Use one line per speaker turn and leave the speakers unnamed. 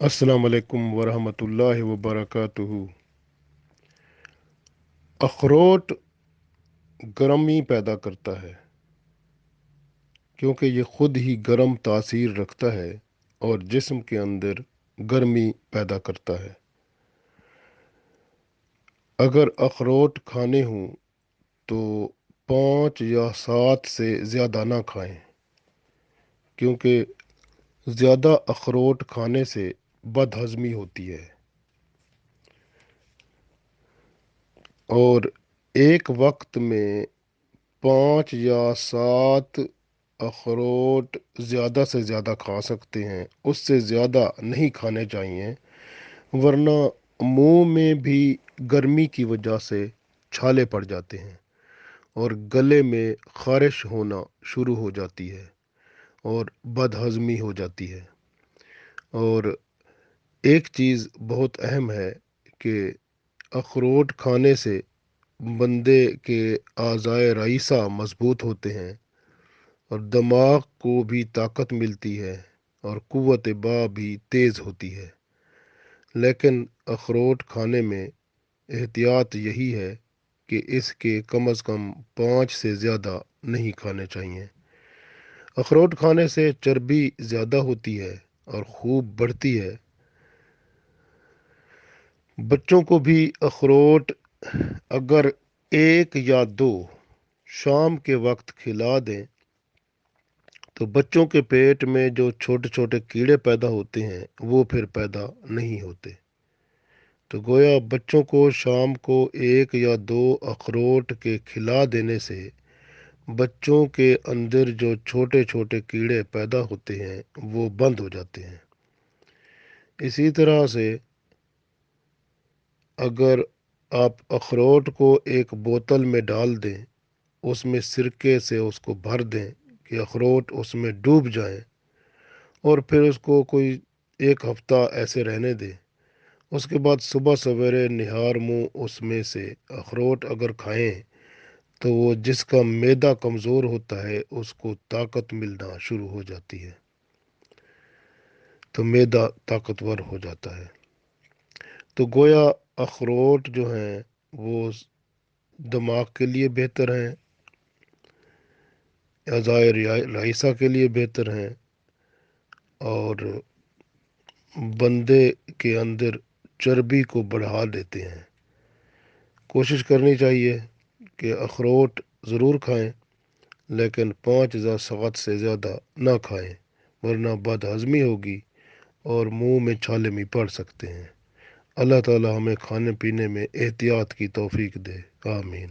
السلام علیکم ورحمۃ اللہ وبرکاتہ۔ اخروٹ گرمی پیدا کرتا ہے کیونکہ یہ خود ہی گرم تاثیر رکھتا ہے اور جسم کے اندر گرمی پیدا کرتا ہے۔ اگر اخروٹ کھانے ہوں تو 5 یا 7 سے زیادہ نہ کھائیں، کیونکہ زیادہ اخروٹ کھانے سے بد ہضمی ہوتی ہے اور ایک وقت میں 5 یا 7 اخروٹ زیادہ سے زیادہ کھا سکتے ہیں، اس سے زیادہ نہیں کھانے چاہیے، ورنہ منہ میں بھی گرمی کی وجہ سے چھالے پڑ جاتے ہیں اور گلے میں خارش ہونا شروع ہو جاتی ہے اور بد ہضمی ہو جاتی ہے۔ اور ایک چیز بہت اہم ہے کہ اخروٹ کھانے سے بندے کے اعضائے رئیسہ مضبوط ہوتے ہیں اور دماغ کو بھی طاقت ملتی ہے اور قوت با بھی تیز ہوتی ہے۔ لیکن اخروٹ کھانے میں احتیاط یہی ہے کہ اس کے کم از کم 5 سے زیادہ نہیں کھانے چاہیے۔ اخروٹ کھانے سے چربی زیادہ ہوتی ہے اور خوب بڑھتی ہے۔ بچوں کو بھی اخروٹ اگر 1 یا 2 شام کے وقت کھلا دیں تو بچوں کے پیٹ میں جو چھوٹے چھوٹے کیڑے پیدا ہوتے ہیں وہ پھر پیدا نہیں ہوتے۔ تو گویا بچوں کو شام کو 1 یا 2 اخروٹ کے کھلا دینے سے بچوں کے اندر جو چھوٹے چھوٹے کیڑے پیدا ہوتے ہیں وہ بند ہو جاتے ہیں۔ اسی طرح سے اگر آپ اخروٹ کو ایک بوتل میں ڈال دیں، اس میں سرکے سے اس کو بھر دیں کہ اخروٹ اس میں ڈوب جائیں اور پھر اس کو کوئی 1 ہفتہ ایسے رہنے دیں، اس کے بعد صبح سویرے نہار منہ اس میں سے اخروٹ اگر کھائیں تو وہ جس کا معدہ کمزور ہوتا ہے اس کو طاقت ملنا شروع ہو جاتی ہے، تو معدہ طاقتور ہو جاتا ہے۔ تو گویا اخروٹ جو ہیں وہ دماغ کے لیے بہتر ہیں، اعضائے رئیسہ کے لیے بہتر ہیں اور بندے کے اندر چربی کو بڑھا دیتے ہیں۔ کوشش کرنی چاہیے کہ اخروٹ ضرور کھائیں، لیکن 5 یا 7 سے زیادہ نہ کھائیں، ورنہ بد ہضمی ہوگی اور منہ میں چھالے بھی پڑ سکتے ہیں۔ اللہ تعالی ہمیں کھانے پینے میں احتیاط کی توفیق دے، آمین۔